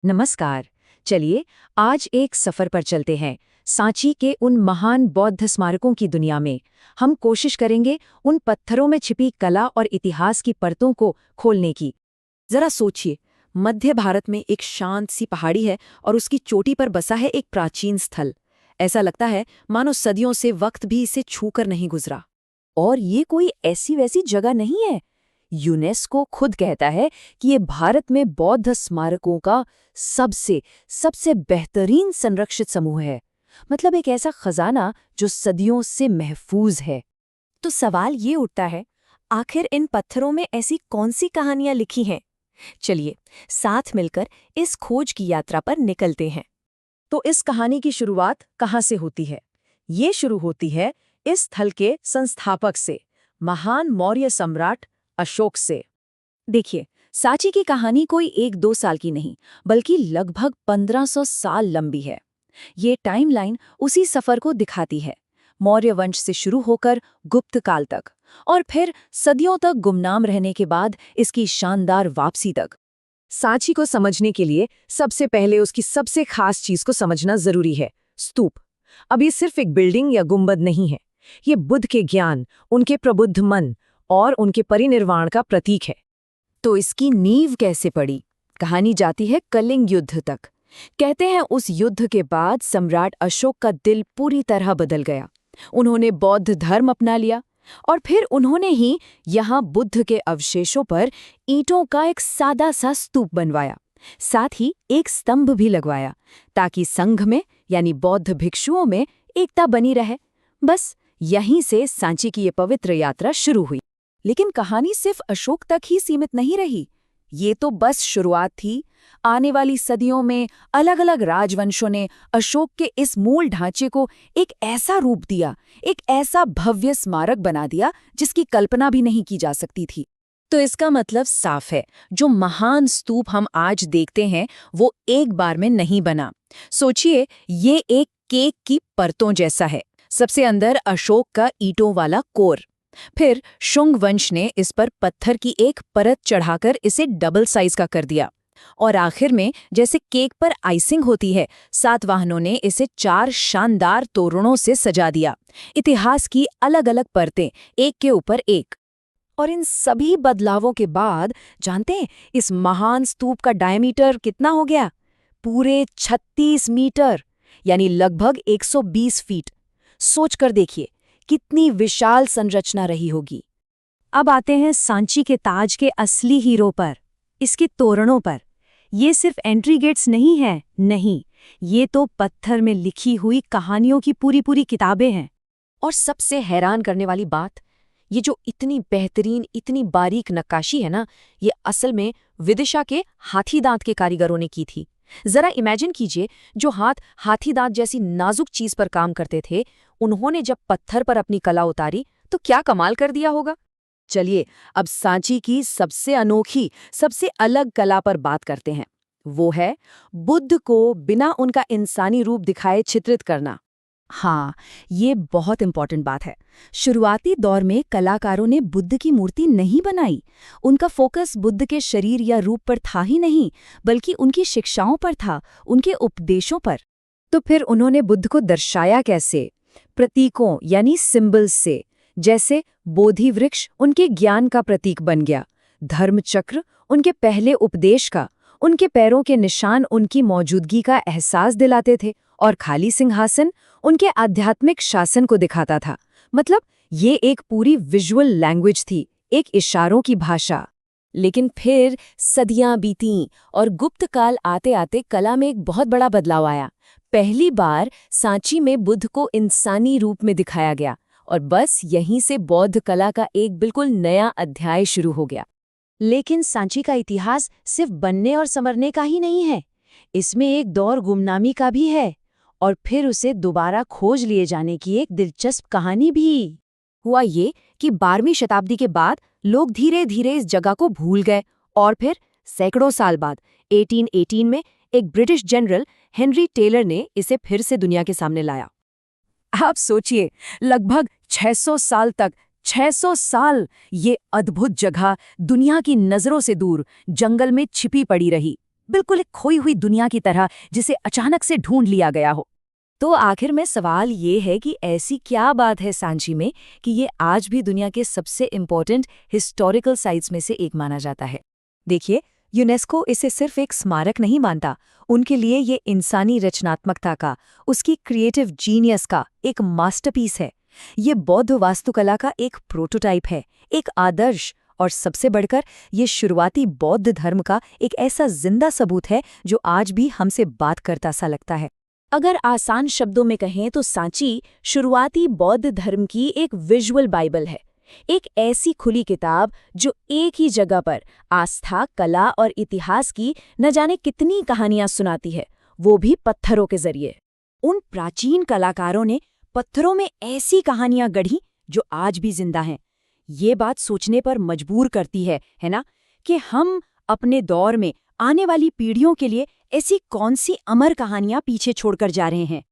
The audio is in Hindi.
नमस्कार। चलिए आज एक सफर पर चलते हैं सांची के उन महान बौद्ध स्मारकों की दुनिया में। हम कोशिश करेंगे उन पत्थरों में छिपी कला और इतिहास की परतों को खोलने की। जरा सोचिए, मध्य भारत में एक शांत सी पहाड़ी है और उसकी चोटी पर बसा है एक प्राचीन स्थल। ऐसा लगता है मानो सदियों से वक्त भी इसे छूकर नहीं गुजरा। और ये कोई ऐसी वैसी जगह नहीं है। यूनेस्को खुद कहता है कि ये भारत में बौद्ध स्मारकों का सबसे सबसे बेहतरीन संरक्षित समूह है। मतलब एक ऐसा खजाना जो सदियों से महफूज है। तो सवाल ये उठता है, आखिर इन पत्थरों में ऐसी कौन सी कहानियां लिखी हैं? चलिए साथ मिलकर इस खोज की यात्रा पर निकलते हैं। तो इस कहानी की शुरुआत कहाँ से होती है? ये शुरू होती है इस स्थल के संस्थापक से, महान मौर्य सम्राट अशोक से। देखिए, सांची की कहानी कोई 1-2 साल की नहीं, बल्कि लगभग 1500 साल लंबी है। ये टाइमलाइन उसी सफर को दिखाती है, मौर्य वंश से शुरू होकर गुप्त काल तक, और फिर सदियों तक गुमनाम रहने के बाद इसकी शानदार वापसी तक। सांची को समझने के लिए सबसे पहले उसकी सबसे खास चीज को समझना जरूरी है, स्तूप। अब ये सिर्फ एक बिल्डिंग या गुंबद नहीं है, ये बुद्ध के ज्ञान, उनके प्रबुद्ध मन और उनके परिनिर्वाण का प्रतीक है। तो इसकी नींव कैसे पड़ी? कहानी जाती है कलिंग युद्ध तक। कहते हैं उस युद्ध के बाद सम्राट अशोक का दिल पूरी तरह बदल गया। उन्होंने बौद्ध धर्म अपना लिया और फिर उन्होंने ही यहाँ बुद्ध के अवशेषों पर ईंटों का एक सादा सा स्तूप बनवाया। साथ ही एक स्तंभ भी लगवाया ताकि संघ में यानी बौद्ध भिक्षुओं में एकता बनी रहे। बस यहीं से सांची की ये पवित्र यात्रा शुरू हुई। लेकिन कहानी सिर्फ अशोक तक ही सीमित नहीं रही। ये तो बस शुरुआत थी। आने वाली सदियों में अलग अलग राजवंशों ने अशोक के इस मूल ढांचे को एक ऐसा रूप दिया, एक ऐसा भव्य स्मारक बना दिया जिसकी कल्पना भी नहीं की जा सकती थी। तो इसका मतलब साफ है, जो महान स्तूप हम आज देखते हैं वो एक बार में नहीं बना। सोचिए, ये एक केक की परतों जैसा है। सबसे अंदर अशोक का ईंटों वाला कोर, फिर शुंग वंश ने इस पर पत्थर की एक परत चढ़ाकर इसे डबल साइज का कर दिया, और आखिर में जैसे केक पर आइसिंग होती है, सातवाहनों ने इसे 4 शानदार तोरणों से सजा दिया। इतिहास की अलग अलग परतें एक के ऊपर एक। और इन सभी बदलावों के बाद जानते हैं इस महान स्तूप का डायमीटर कितना हो गया? पूरे 36 मीटर, यानी लगभग 120 फीट। सोचकर देखिए कितनी विशाल संरचना रही होगी। अब आते हैं सांची के ताज के असली हीरो पर, इसके तोरणों पर। ये सिर्फ एंट्री गेट्स नहीं है, नहीं, ये तो पत्थर में लिखी हुई कहानियों की पूरी पूरी किताबें हैं। और सबसे हैरान करने वाली बात, ये जो इतनी बेहतरीन, इतनी बारीक नक्काशी है ना, ये असल में विदिशा के हाथी दांत के कारीगरों ने की थी। जरा इमेजिन कीजिए, जो हाथ हाथी दांत जैसी नाजुक चीज पर काम करते थे, उन्होंने जब पत्थर पर अपनी कला उतारी तो क्या कमाल कर दिया होगा। चलिए अब सांची की सबसे अनोखी, सबसे अलग कला पर बात करते हैं। वो है बुद्ध को बिना उनका इंसानी रूप दिखाए चित्रित करना। हाँ, ये बहुत इंपॉर्टेंट बात है। शुरुआती दौर में कलाकारों ने बुद्ध की मूर्ति नहीं बनाई। उनका फोकस बुद्ध के शरीर या रूप पर था ही नहीं, बल्कि उनकी शिक्षाओं पर था, उनके उपदेशों पर। तो फिर उन्होंने बुद्ध को दर्शाया कैसे? प्रतीकों यानी सिंबल्स से। जैसे बोधि वृक्ष उनके ज्ञान का प्रतीक बन गया, धर्मचक्र उनके पहले उपदेश का, उनके पैरों के निशान उनकी मौजूदगी का एहसास दिलाते थे, और खाली सिंहासन उनके आध्यात्मिक शासन को दिखाता था। मतलब ये एक पूरी विजुअल लैंग्वेज थी, एक इशारों की भाषा। लेकिन फिर सदियां बीतीं और गुप्त काल आते आते कला में एक बहुत बड़ा बदलाव आया। पहली बार सांची में बुद्ध को इंसानी रूप में दिखाया गया, और बस यहीं से बौद्ध कला का एक बिल्कुल नया अध्याय शुरू हो गया। लेकिन सांची का इतिहास सिर्फ बनने और संवरने का ही नहीं है, इसमें एक दौर गुमनामी का भी है, और फिर उसे दोबारा खोज लिए जाने की एक दिलचस्प कहानी भी। हुआ ये कि 12वीं शताब्दी के बाद लोग धीरे धीरे इस जगह को भूल गए, और फिर सैकड़ों साल बाद 1818 में एक ब्रिटिश जनरल हेनरी टेलर ने इसे फिर से दुनिया के सामने लाया। आप सोचिए, लगभग 600 साल तक, 600 साल ये अद्भुत जगह दुनिया की नजरों से दूर जंगल में छिपी पड़ी रही। बिल्कुल एक खोई हुई दुनिया की तरह जिसे अचानक से ढूंढ लिया गया हो। तो आखिर में सवाल ये है कि ऐसी क्या बात है सांची में कि ये आज भी दुनिया के सबसे इम्पोर्टेंट हिस्टोरिकल साइट्स में से एक माना जाता है। देखिए, यूनेस्को इसे सिर्फ एक स्मारक नहीं मानता। उनके लिए ये इंसानी रचनात्मकता का, उसकी क्रिएटिव जीनियस का एक मास्टरपीस है। ये बौद्ध वास्तुकला का एक प्रोटोटाइप है, एक आदर्श, और सबसे बढ़कर ये शुरुआती बौद्ध धर्म का एक ऐसा जिंदा सबूत है जो आज भी हमसे बात करता सा लगता है। अगर आसान शब्दों में कहें तो सांची शुरुआती बौद्ध धर्म की एक विजुअल बाइबल है, एक ऐसी खुली किताब जो एक ही जगह पर आस्था, कला और इतिहास की न जाने कितनी कहानियां सुनाती है, वो भी पत्थरों के जरिए। उन प्राचीन कलाकारों ने पत्थरों में ऐसी कहानियां गढ़ी जो आज भी जिंदा हैं। ये बात सोचने पर मजबूर करती है ना, कि हम अपने दौर में आने वाली पीढ़ियों के लिए ऐसी कौन सी अमर कहानियां पीछे छोड़कर जा रहे हैं।